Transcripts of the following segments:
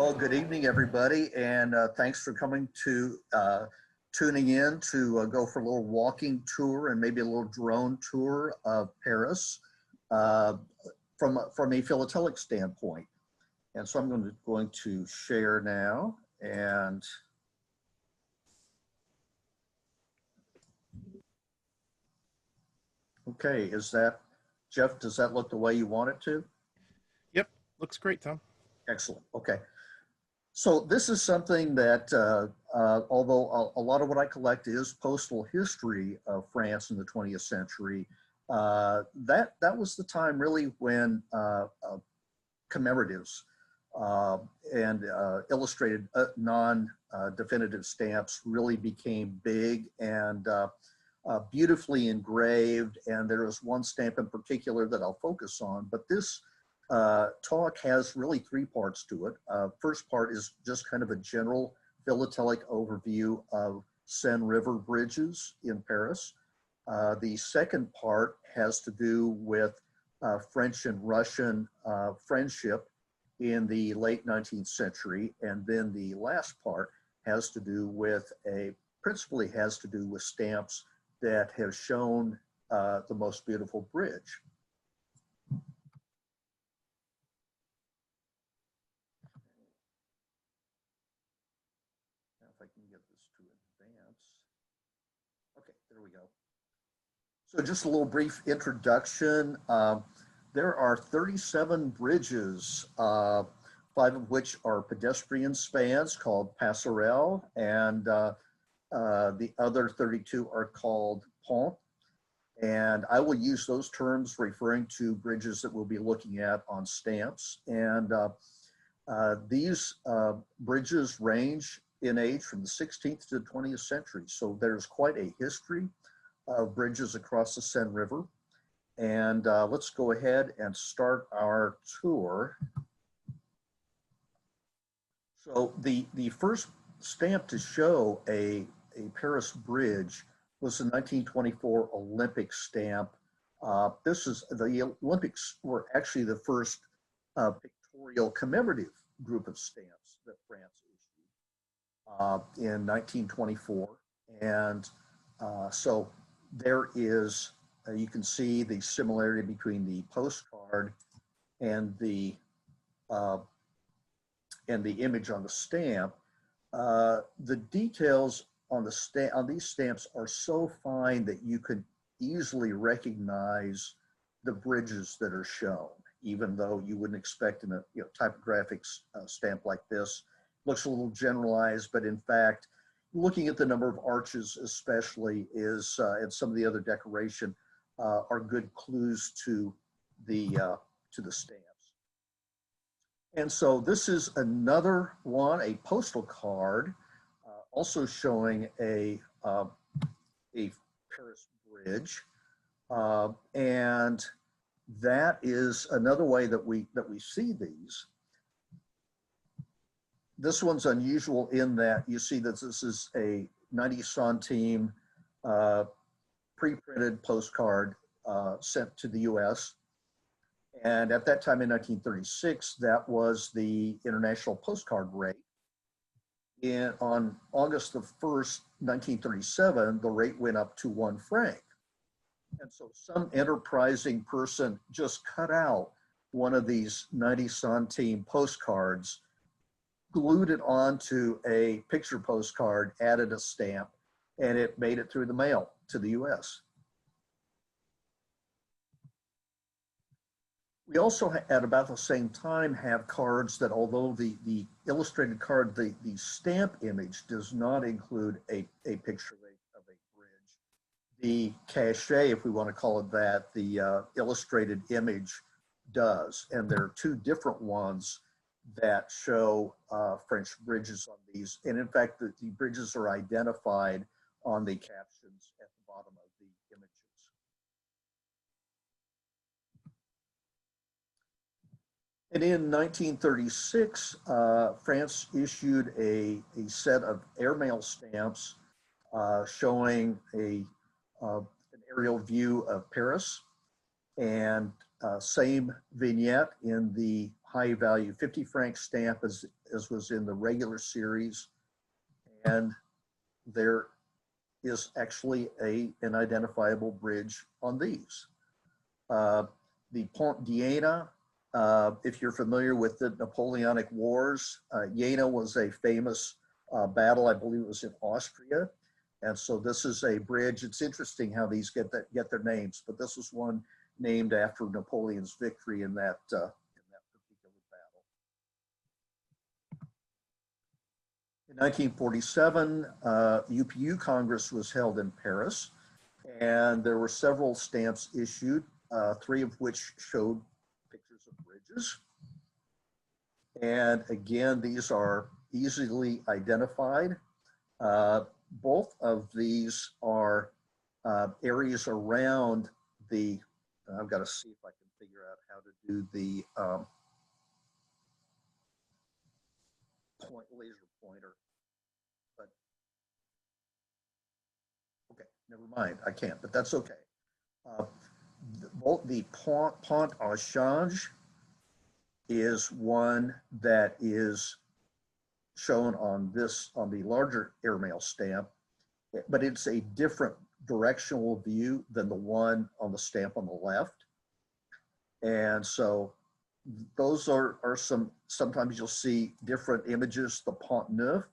Well, good evening, everybody, and thanks for tuning in to go for a little walking tour and maybe a little drone tour of Paris uh, from a philatelic standpoint. And so I'm going to share now, and okay, is that, Jeff, does that look the way you want it to? Yep, looks great, Tom. Excellent. Okay. So this is something that, although a lot of what I collect is postal history of France in the 20th century, that was the time really when commemoratives and illustrated non-definitive stamps really became big and beautifully engraved. And there is one stamp in particular that I'll focus on, but this talk has really three parts to it. First part is just kind of a general philatelic overview of Seine River bridges in Paris. The second part has to do with French and Russian friendship in the late 19th century. And then the last part has to do with principally has to do with stamps that have shown the most beautiful bridge. If I can get this to advance. Okay, there we go. So just a little brief introduction. There are 37 bridges, 5 of which are pedestrian spans called passerelles, and the other 32 are called pont. And I will use those terms referring to bridges that we'll be looking at on stamps. And these bridges range in age from the 16th to the 20th century. So there's quite a history of bridges across the Seine River. And let's go ahead and start our tour. So the first stamp to show a Paris bridge was the 1924 Olympic stamp. The Olympics were actually the first pictorial commemorative group of stamps that France issued in 1924. And so there is, you can see the similarity between the postcard and the image on the stamp. The details on these stamps are so fine that you can easily recognize the bridges that are shown, even though you wouldn't expect in a typographic stamp like this. Looks a little generalized, but in fact, looking at the number of arches especially is, and some of the other decoration are good clues to the stamps. And so this is another one, a postal card, also showing a Paris bridge. And that is another way that we see these. This one's unusual in that you see that this is a 90 centime pre-printed postcard sent to the US. And at that time in 1936, that was the international postcard rate. On August the 1st, 1937, the rate went up to 1 franc. And so some enterprising person just cut out one of these 90 centime postcards, glued it onto a picture postcard, added a stamp, and it made it through the mail to the US. We also, at about the same time, have cards that, although the illustrated card, the stamp image does not include a picture of a bridge. The cachet, if we want to call it that, the illustrated image does. And there are 2 different ones that show French bridges on these. And in fact, the bridges are identified on the captions at the bottom of the images. And in 1936, France issued a set of airmail stamps showing an aerial view of Paris, and same vignette in the high value 50 franc stamp as was in the regular series. And there is actually an identifiable bridge on these. The Pont Jena, if you're familiar with the Napoleonic Wars, Jena was a famous battle, I believe it was in Austria. And so this is a bridge. It's interesting how these get their names, but this was one named after Napoleon's victory in that particular battle. In 1947, UPU Congress was held in Paris, and there were several stamps issued, 3 of which showed pictures of bridges. And again, these are easily identified. Both of these are areas around the, I've got to see if I can figure out how to do the laser pointer, but okay, never mind, I can't, but that's okay. Both the Pont Alexandre is one that is shown on the larger airmail stamp, but it's a different directional view than the one on the stamp on the left. And so those are sometimes you'll see different images. The Pont Neuf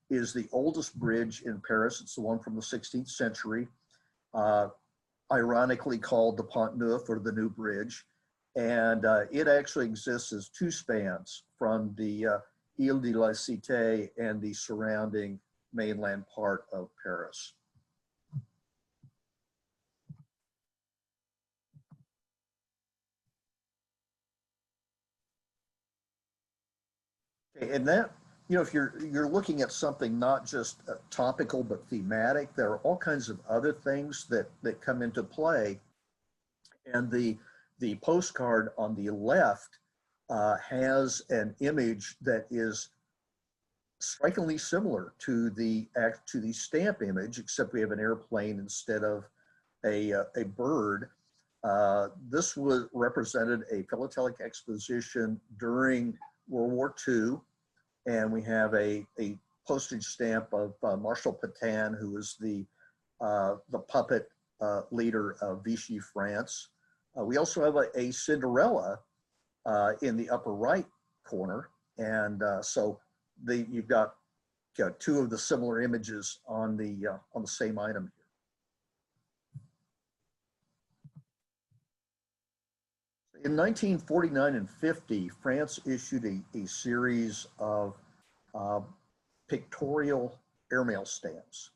is the oldest bridge in Paris. It's the one from the 16th century, ironically called the Pont Neuf, or the New Bridge. And it actually exists as 2 spans from the Ile de la Cité and the surrounding mainland part of Paris. Okay, and that, if you're looking at something not just topical but thematic, there are all kinds of other things that come into play. And the postcard on the left has an image that is strikingly similar to the stamp image, except we have an airplane instead of a bird. This represented a philatelic exposition during World War II, and we have a postage stamp of Marshal Pétain, who was the puppet leader of Vichy France. We also have a Cinderella in the upper right corner, and so you've got 2 of the similar images on the same item here. In 1949 and 50, France issued a series of pictorial airmail stamps.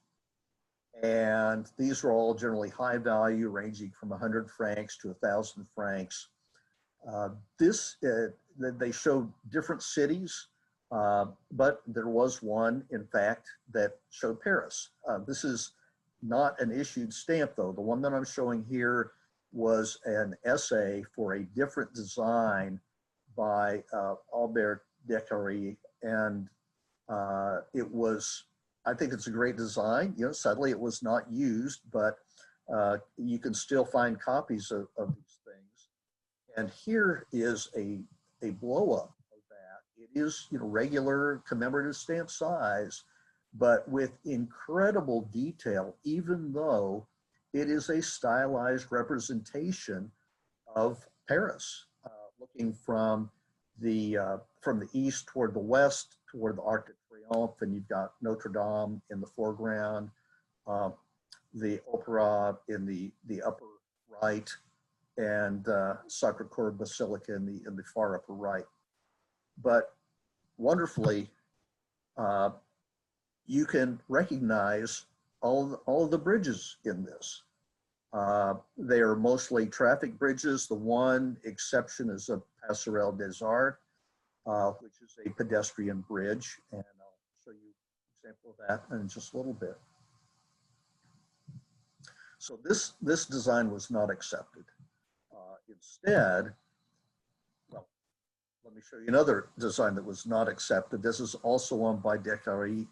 And these were all generally high value, ranging from 100 francs to 1,000 francs. They showed different cities, but there was one, in fact, that showed Paris. This is not an issued stamp, though. The one that I'm showing here was an essay for a different design by Albert Decarie, and I think it's a great design. Sadly, it was not used, but you can still find copies of these things. And here is a blow-up of that. It is regular commemorative stamp size, but with incredible detail, even though it is a stylized representation of Paris, looking from the east toward the west, toward the Arc de Triomphe, and you've got Notre Dame in the foreground, the Opera in the upper right, and Sacré-Cœur Basilica in the far upper right. But wonderfully, you can recognize all of the bridges in this. They are mostly traffic bridges. The one exception is a Passerelle des Arts, which is a pedestrian bridge, and I'll show you an example of that in just a little bit. So this design was not accepted. Instead, well, let me show you another design that was not accepted. This is also one by Decarie,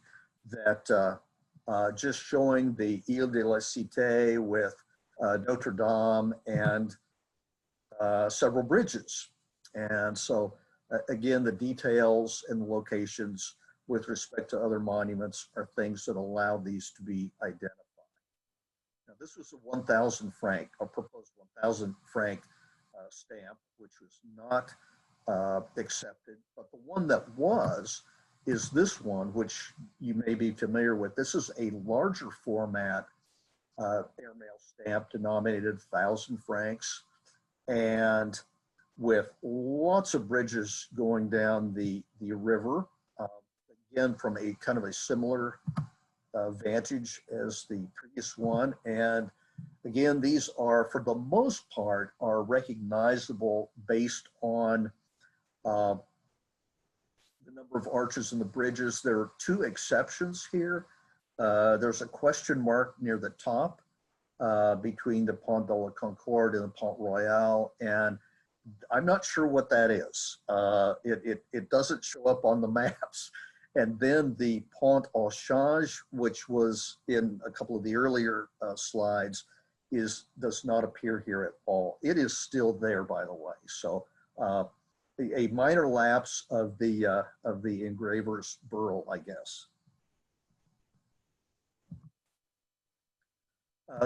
that just showing the Ile de la Cité with Notre Dame and several bridges. And so Again, the details and the locations with respect to other monuments are things that allow these to be identified. Now, this was a 1,000 franc, a proposed 1,000 franc stamp, which was not accepted, but the one that was is this one, which you may be familiar with. This is a larger format airmail stamp denominated 1,000 francs, and with lots of bridges going down the river, again, from a kind of a similar vantage as the previous one. And again, these are, for the most part, are recognizable based on the number of arches in the bridges. There are two exceptions here. There's a question mark near the top between the Pont de la Concorde and the Pont Royal, and I'm not sure what that is. It doesn't show up on the maps. And then the Pont au Change, which was in a couple of the earlier slides, does not appear here at all. It is still there, by the way. So a minor lapse of the engraver's burl, I guess.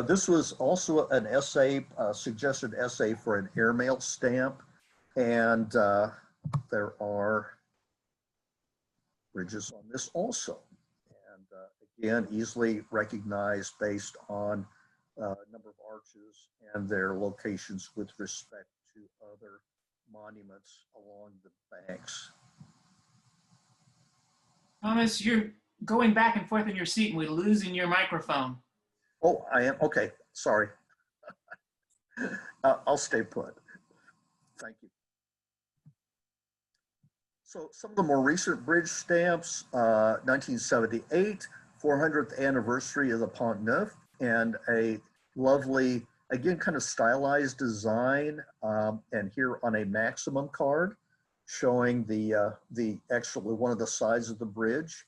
This was also an essay, suggested essay for an airmail stamp, and there are bridges on this also, and again, easily recognized based on number of arches and their locations with respect to other monuments along the banks. Thomas, you're going back and forth in your seat and we're losing your microphone. Oh, I am, okay, sorry. I'll stay put. Thank you. So some of the more recent bridge stamps, 1978, 400th anniversary of the Pont Neuf, and a lovely, again, kind of stylized design, and here on a maximum card, showing the actually one of the sides of the bridge.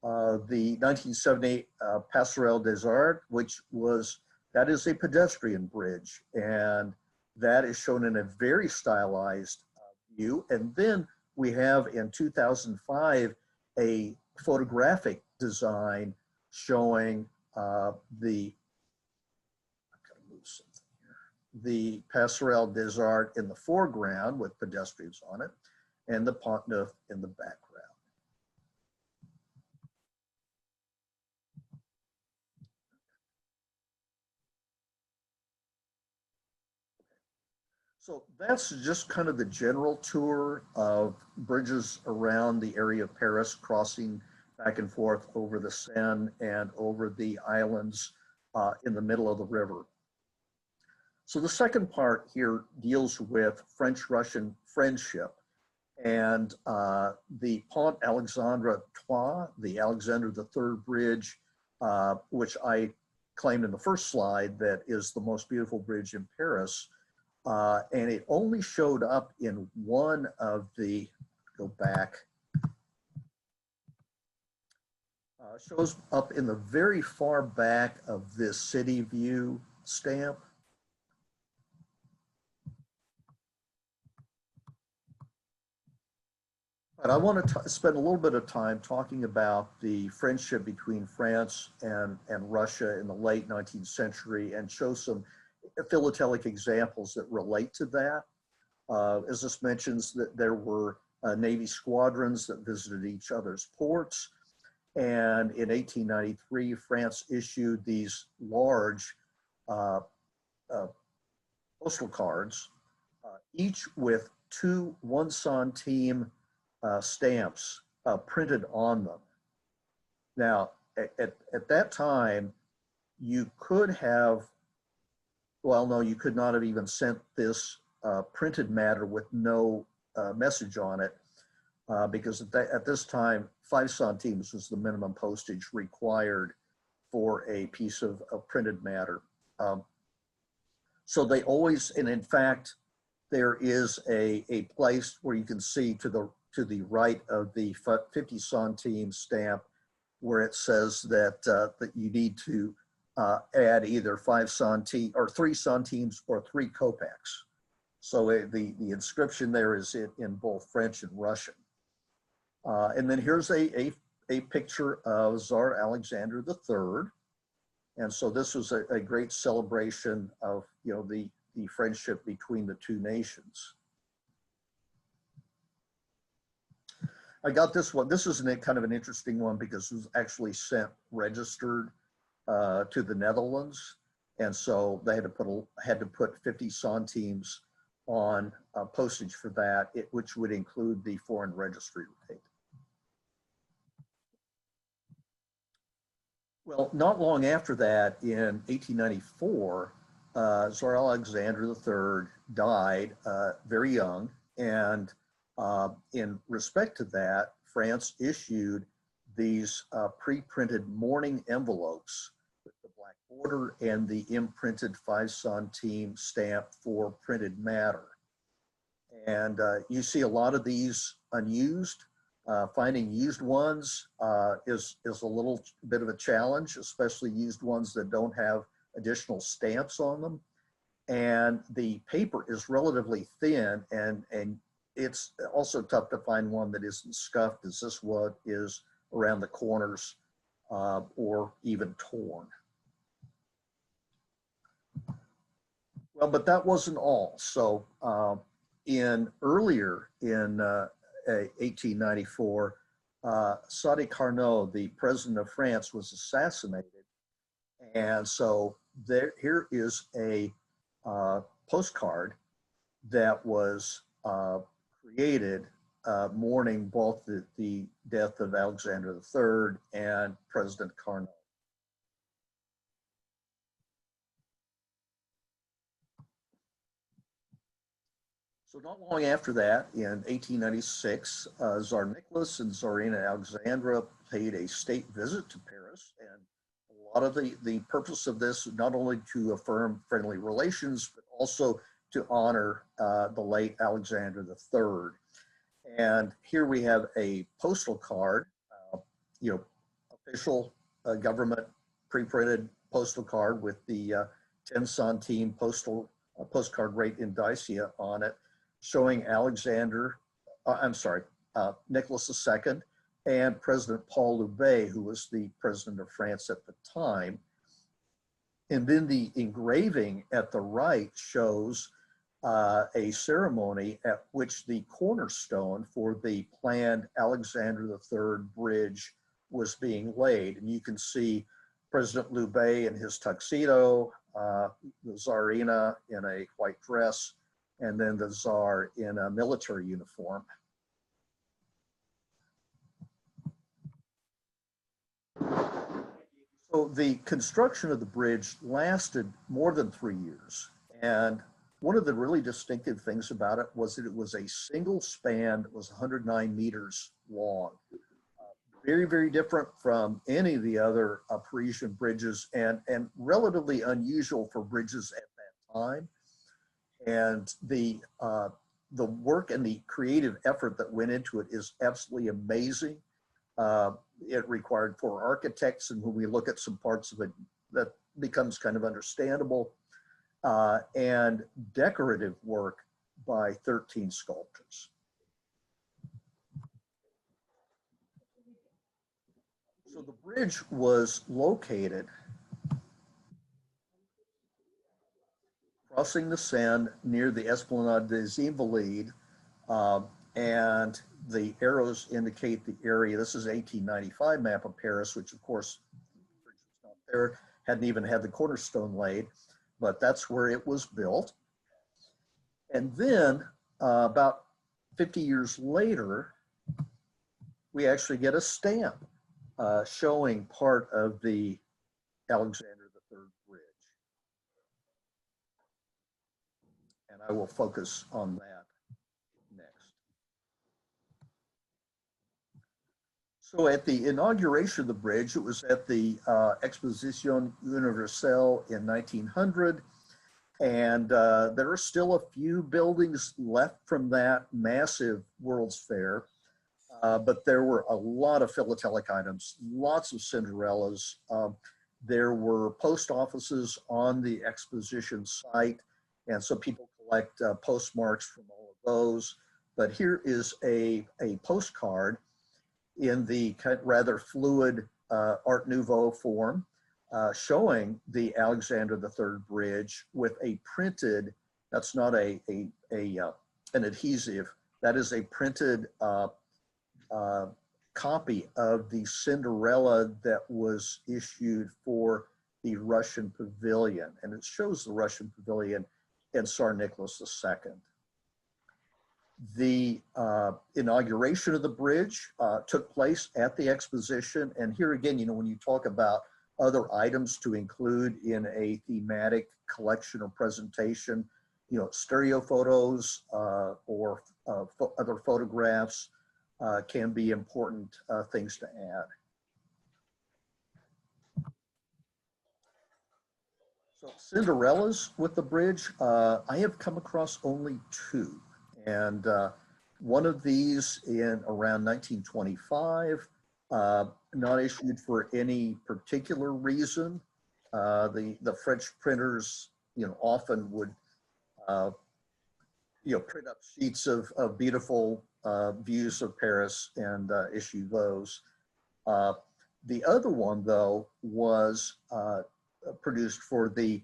The 1978 Passerelle des Arts, that is a pedestrian bridge, and that is shown in a very stylized view. And then we have in 2005 a photographic design showing the Passerelle des Arts in the foreground with pedestrians on it, and the Pont Neuf in the background. So that's just kind of the general tour of bridges around the area of Paris, crossing back and forth over the Seine and over the islands in the middle of the river. So the second part here deals with French-Russian friendship, and the Pont Alexandre Ill, the Alexander III Bridge, which I claimed in the first slide that is the most beautiful bridge in Paris. And it only showed up in one of the, go back, shows up in the very far back of this city view stamp. But I want to spend a little bit of time talking about the friendship between France and Russia in the late 19th century and show some philatelic examples that relate to that. As this mentions, that there were Navy squadrons that visited each other's ports. And in 1893, France issued these large postal cards, each with 2 1 centime stamps printed on them. Now, at that time, you could have, well, no, you could not have even sent this printed matter with no message on it, because at this time, 5 centimes was the minimum postage required for a piece of printed matter. So they always, and in fact, there is a place where you can see to the right of the 50 centime stamp where it says that, that you need to add either 5 centimes or 3 centimes or 3 kopecks. So the inscription there is in both French and Russian. And then here's a picture of Tsar Alexander III. And so this was a great celebration of, you know, the friendship between the two nations. I got this one. This is kind of an interesting one because it was actually sent registered to the Netherlands. And so they had to put 50 centimes on postage for that, which would include the foreign registry rate. Well, not long after that, in 1894, Tsar Alexander III died very young. And in respect to that, France issued these pre-printed mourning envelopes with the black border and the imprinted 5 centime stamp for printed matter. And you see a lot of these unused. Finding used ones is a little bit of a challenge, especially used ones that don't have additional stamps on them. And the paper is relatively thin, and it's also tough to find one that isn't scuffed as this one is around the corners or even torn. Well, but that wasn't all. So earlier in 1894, Sadi Carnot, the president of France, was assassinated. And so here is a postcard that was created mourning both the death of Alexander III and President Carnot. So not long after that, in 1896, Tsar Nicholas and Tsarina Alexandra paid a state visit to Paris. And a lot of the purpose of this, not only to affirm friendly relations, but also to honor the late Alexander III. And here we have a postal card, you know, official government pre-printed postal card with the 10 centime postcard rate indicia on it, showing Nicholas II and President Paul Loubet, who was the president of France at the time. And then the engraving at the right shows a ceremony at which the cornerstone for the planned Alexander III bridge was being laid. And you can see President Loubet in his tuxedo, the Tsarina in a white dress, and then the Tsar in a military uniform. So the construction of the bridge lasted more than 3 years. And one of the really distinctive things about it was that it was a single span that was 109 meters long. Very, very different from any of the other Parisian bridges, and relatively unusual for bridges at that time. And the work and the creative effort that went into it is absolutely amazing. It required 4 architects, and when we look at some parts of it, that becomes kind of understandable, and decorative work by 13 sculptors. So the bridge was located crossing the Seine near the Esplanade des Invalides, and the arrows indicate the area. This is 1895 map of Paris, which of course the bridge was not there, hadn't even had the cornerstone laid, but that's where it was built. And then about 50 years later, we actually get a stamp showing part of the Alexander III bridge. And I will focus on that next. So at the inauguration of the bridge, it was at the Exposition Universelle in 1900. And there are still a few buildings left from that massive World's Fair. But there were a lot of philatelic items, lots of Cinderellas. There were post offices on the exposition site, and so people collect postmarks from all of those. But here is a postcard in the rather fluid Art Nouveau form, showing the Alexander III Bridge with a printed, that's not an adhesive, that is a printed copy of the Cinderella that was issued for the Russian Pavilion. And it shows the Russian Pavilion and Tsar Nicholas II. The inauguration of the bridge took place at the exposition. And here again, you know, when you talk about other items to include in a thematic collection or presentation, you know, stereo photos or other photographs can be important things to add. So Cinderellas with the bridge, I have come across only two. And one of these in around 1925, not issued for any particular reason. The French printers, you know, often would, you know, print up sheets of beautiful views of Paris and issue those. The other one, though, was produced for the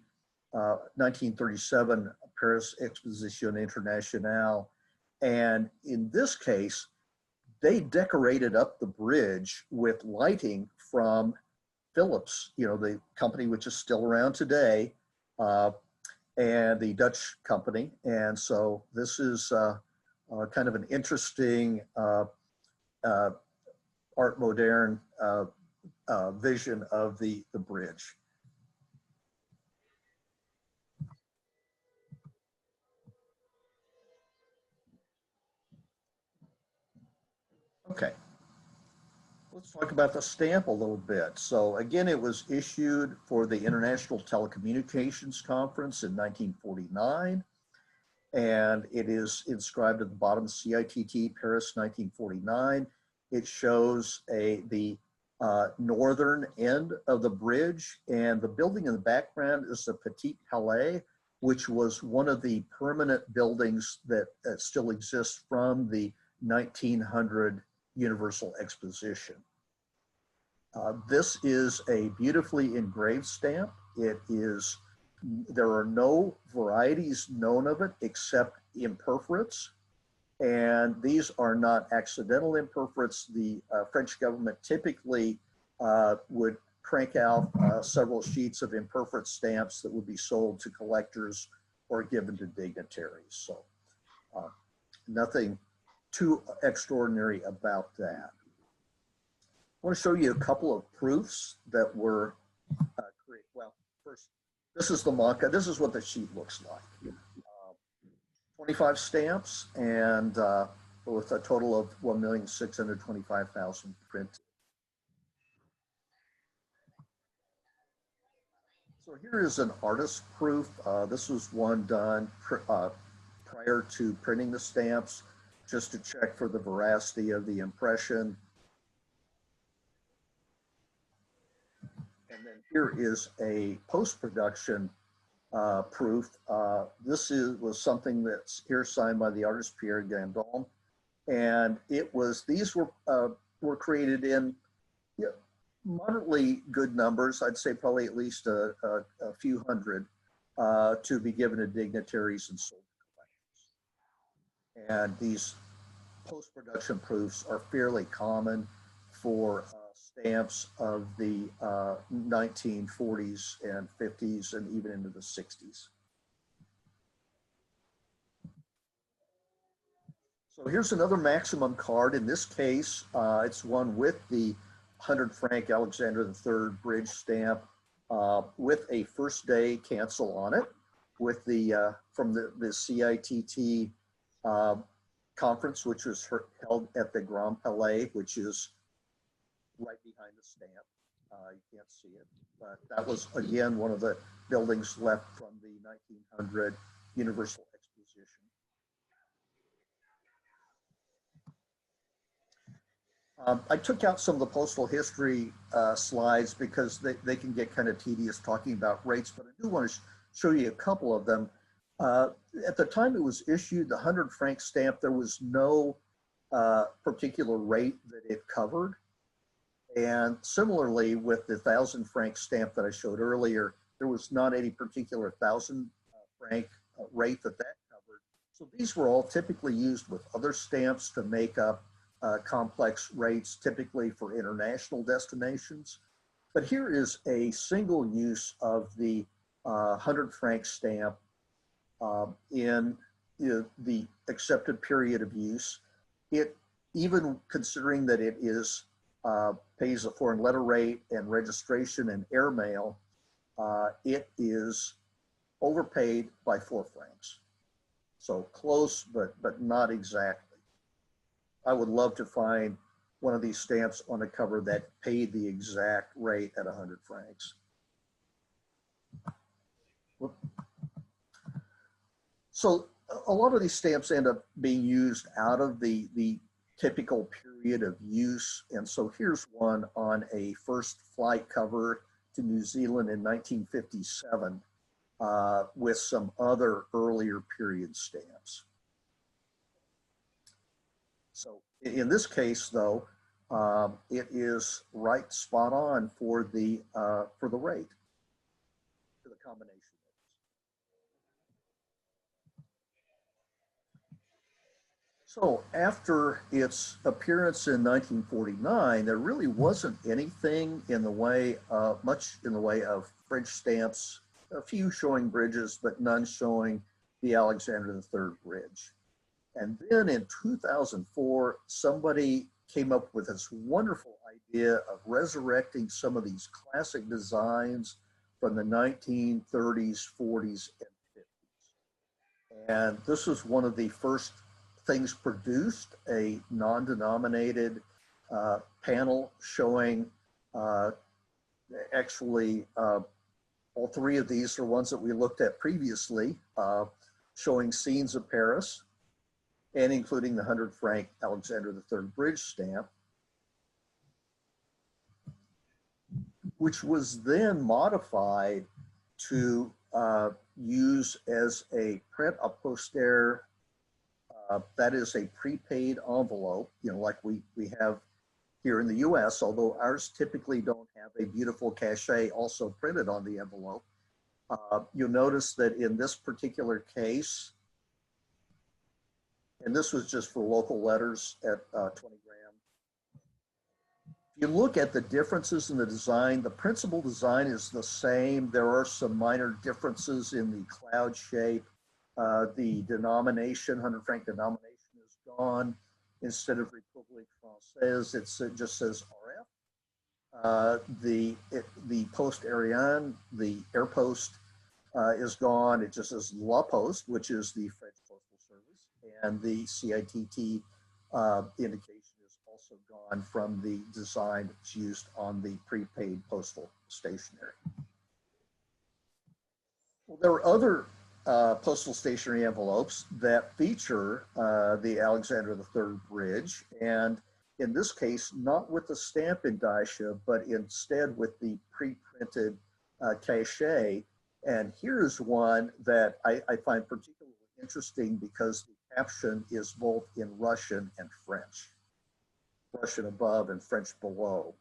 1937 Paris Exposition Internationale. And in this case, they decorated up the bridge with lighting from Philips, you know, the company which is still around today, and the Dutch company. And so this is kind of an interesting art moderne vision of the bridge. Okay, let's talk about the stamp a little bit. So again, it was issued for the International Telecommunications Conference in 1949, and it is inscribed at the bottom, CITT, Paris, 1949. It shows the northern end of the bridge, and the building in the background is the Petit Palais, which was one of the permanent buildings that still exists from the 1900 Universal Exposition. This is a beautifully engraved stamp. It is, there are no varieties known of it except imperforates. And these are not accidental imperforates. The French government typically would crank out several sheets of imperforate stamps that would be sold to collectors or given to dignitaries. So nothing too extraordinary about that. I want to show you a couple of proofs that were created. Well, first, this is the mock-up. This is what the sheet looks like. 25 stamps and with a total of 1,625,000 printed. So here is an artist proof. This was one done prior to printing the stamps, just to check for the veracity of the impression. And then here is a post-production proof. This was something that's here signed by the artist Pierre Gandon, and it was, these were created in moderately good numbers. I'd say probably at least a few hundred to be given to dignitaries and sold to collectors. And these post-production proofs are fairly common for stamps of the 1940s and 50s and even into the 60s. So here's another maximum card. In this case, it's one with the 100-franc Alexander III bridge stamp with a first day cancel on it, with the from the CITT conference, which was held at the Grand Palais, which is right behind the stamp. You can't see it, but that was again one of the buildings left from the 1900 Universal Exposition. I took out some of the postal history slides because they can get kind of tedious talking about rates, but I do want to show you a couple of them. At the time it was issued, the 100 franc stamp, there was no particular rate that it covered. And similarly with the 1,000 franc stamp that I showed earlier, there was not any particular 1,000 franc rate that covered. So these were all typically used with other stamps to make up complex rates, typically for international destinations. But here is a single use of the 100 franc stamp in the accepted period of use. It, even considering that it is pays a foreign letter rate and registration and airmail, it is overpaid by 4 francs. So close, but not exactly. I would love to find one of these stamps on a cover that paid the exact rate at 100 francs. So a lot of these stamps end up being used out of the typical period of use. And so here's one on a first flight cover to New Zealand in 1957 with some other earlier period stamps. So in this case, though, it is right spot on for the rate, for the combination. So after its appearance in 1949, there really wasn't anything in the way of, much in the way of French stamps, a few showing bridges, but none showing the Alexander III Bridge. And then in 2004, somebody came up with this wonderful idea of resurrecting some of these classic designs from the 1930s, 40s, and 50s. And this was one of the first things produced, a non-denominated panel showing actually all 3 of these are ones that we looked at previously, showing scenes of Paris and including the 100 franc Alexander III Bridge stamp, which was then modified to use as a prêt à poster. That is a prepaid envelope, like we have here in the US, although ours typically don't have a beautiful cachet also printed on the envelope. You'll notice that in this particular case, and this was just for local letters at 20 gram. If you look at the differences in the design, the principal design is the same. There are some minor differences in the cloud shape. The denomination, 100 franc denomination, is gone. Instead of République Française, it just says RF. The post aérien, the air post, is gone. It just says La Poste, which is the French Postal Service, and the CITT indication is also gone from the design that's used on the prepaid postal stationery. Well, there are other postal stationery envelopes that feature the Alexander III Bridge, and in this case, not with the stamp indicia, but instead with the pre-printed cachet. And here's one that I find particularly interesting because the caption is both in Russian and French. Russian above and French below.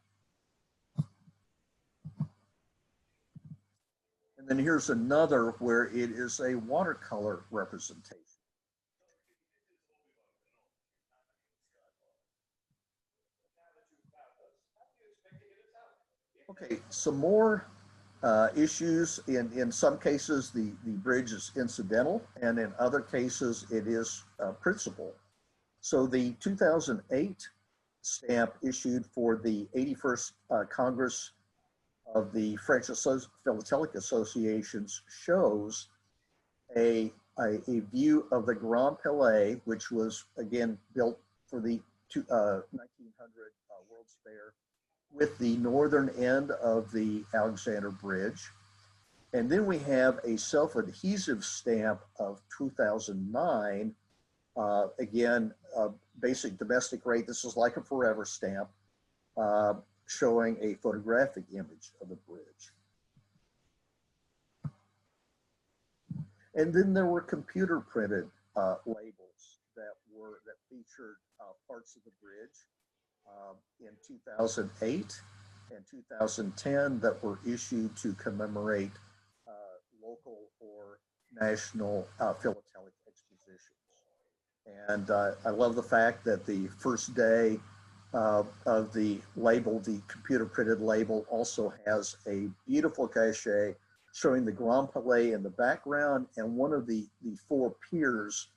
And then here's another where it is a watercolor representation. Okay, some more issues. In some cases, the bridge is incidental, and in other cases, it is principal. So the 2008 stamp issued for the 81st Congress of the French Philatelic Associations shows a view of the Grand Palais, which was again built for the 1900 World's Fair, with the northern end of the Alexander Bridge. And then we have a self-adhesive stamp of 2009, again, basic domestic rate. This is like a forever stamp, showing a photographic image of the bridge. And then there were computer printed labels that featured parts of the bridge in 2008 and 2010 that were issued to commemorate local or national philatelic expositions. And I love the fact that the first day of the label, the computer printed label, also has a beautiful cachet showing the Grand Palais in the background and one of the four piers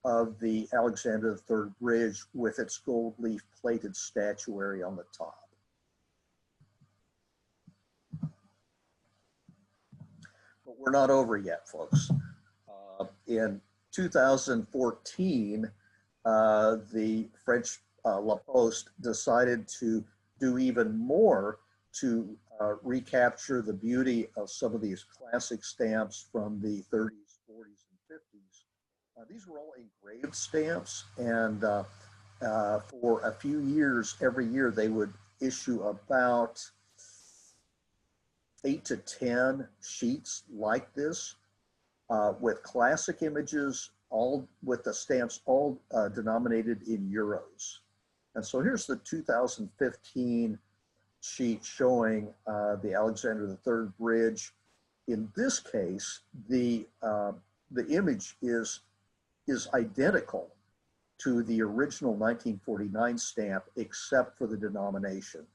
of the Alexander III Bridge with its gold leaf plated statuary on the top. But we're not over yet, folks. In 2014, the French La Poste decided to do even more to recapture the beauty of some of these classic stamps from the 30s, 40s, and 50s. These were all engraved stamps, and for a few years, every year, they would issue about 8 to 10 sheets like this with classic images, all with the stamps all denominated in euros. And so here's the 2015 sheet showing the Alexander III Bridge. In this case, the image is identical to the original 1949 stamp, except for the denomination.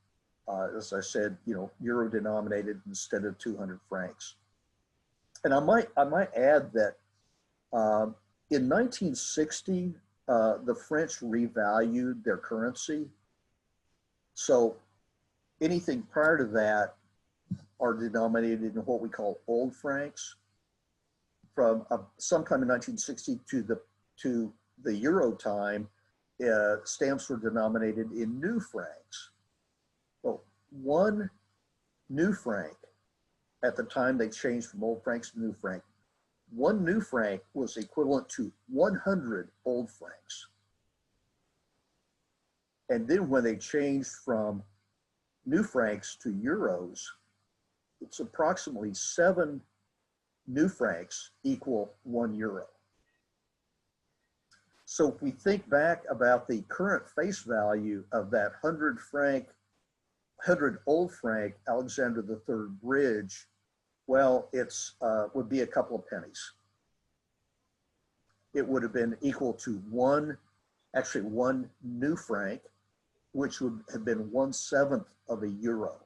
As I said, euro denominated instead of 200 francs. And I might add that in 1960, the French revalued their currency. So anything prior to that are denominated in what we call old francs. From sometime in 1960 to the euro time, stamps were denominated in new francs. Well, one new franc, at the time they changed from old francs to new franc, one new franc was equivalent to 100 old francs. And then when they changed from new francs to euros, it's approximately 7 new francs equal 1 euro. So if we think back about the current face value of that 100 old franc Alexander III Bridge, well, it's would be a couple of pennies. It would have been equal to one new franc, which would have been 1/7 of a euro.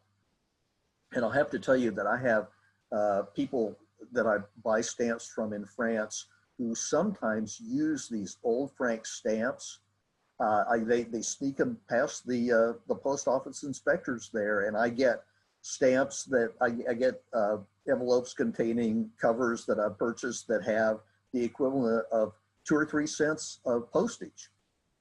And I'll have to tell you that I have people that I buy stamps from in France who sometimes use these old franc stamps. They sneak them past the post office inspectors there, and I get stamps that I get envelopes containing covers that I've purchased that have the equivalent of 2 or 3 cents of postage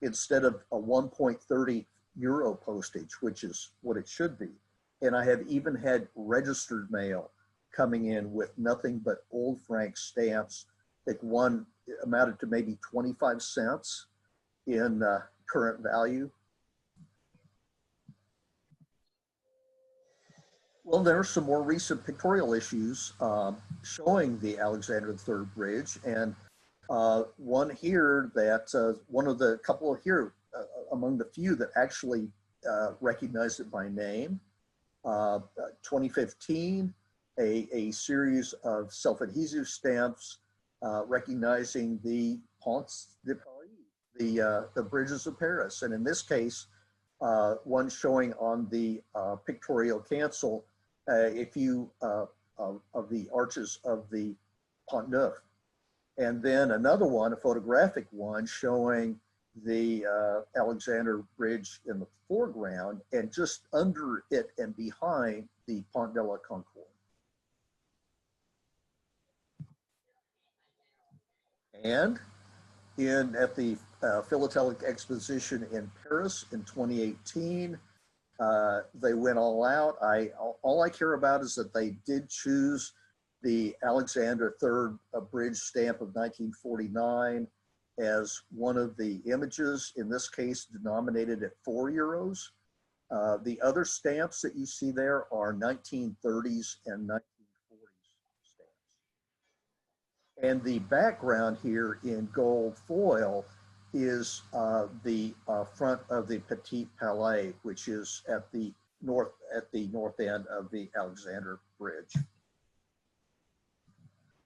instead of a 1.30 euro postage, which is what it should be. And I have even had registered mail coming in with nothing but old franc stamps. I think one amounted to maybe 25 cents in current value. Well, there are some more recent pictorial issues showing the Alexander III Bridge, and one here that one of the couple here among the few that actually recognized it by name. 2015, a series of self-adhesive stamps recognizing the Ponts de Paris, the bridges of Paris, and in this case, one showing on the pictorial cancel a few of the arches of the Pont Neuf. And then another one, a photographic one, showing the Alexander Bridge in the foreground and just under it and behind the Pont de la Concorde. And at the Philatelic Exposition in Paris in 2018, they went all out. All I care about is that they did choose the Alexander III Bridge stamp of 1949 as one of the images, in this case denominated at 4 euros. The other stamps that you see there are 1930s and 1940s stamps. And the background here in gold foil is the front of the Petit Palais, which is at the north end of the Alexander Bridge.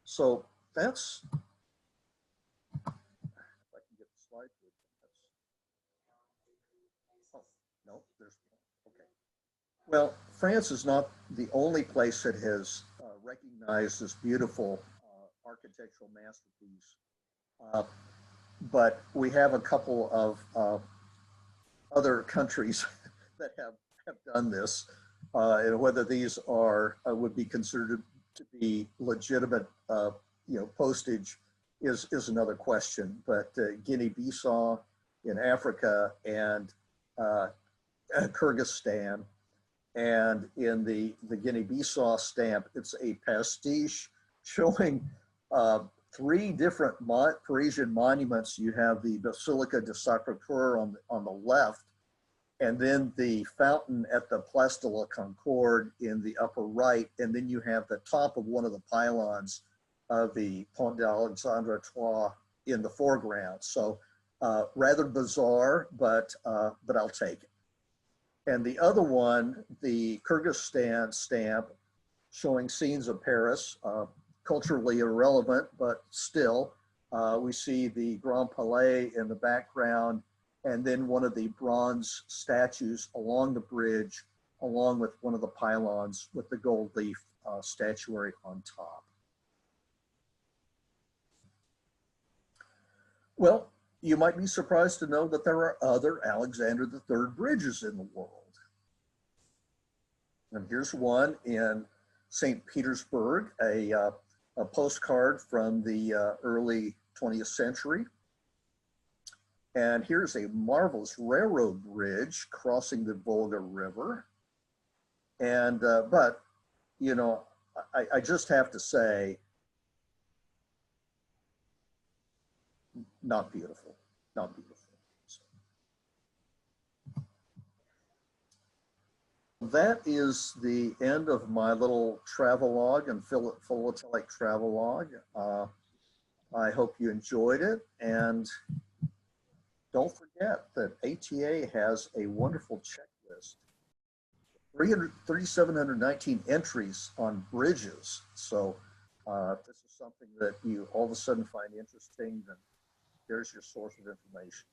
So that's, if I can get the slide. Oh, no, there's, okay. Well, France is not the only place that has recognized this beautiful architectural masterpiece, but we have a couple of other countries that have done this, and whether these are would be considered to be legitimate, postage is another question. But Guinea-Bissau in Africa and Kyrgyzstan, and in the Guinea-Bissau stamp, it's a pastiche showing 3 different Parisian monuments. You have the Basilica de Sacré-Cœur on the left, and then the fountain at the Place de la Concorde in the upper right, and then you have the top of one of the pylons of the Pont Alexandre Ill in the foreground. So rather bizarre, but I'll take it. And the other one, the Kyrgyzstan stamp, showing scenes of Paris, culturally irrelevant, but still, we see the Grand Palais in the background, and then one of the bronze statues along the bridge, along with one of the pylons with the gold leaf statuary on top. Well, you might be surprised to know that there are other Alexander III bridges in the world. And here's one in St. Petersburg, a postcard from the early 20th century. And here's a marvelous railroad bridge crossing the Volga River. And, but, you know, I just have to say, not beautiful, not beautiful. That is the end of my little travelogue and philatelic travelogue. I hope you enjoyed it, and don't forget that ATA has a wonderful checklist. 3,719 entries on bridges. So if this is something that you all of a sudden find interesting, then there's your source of information.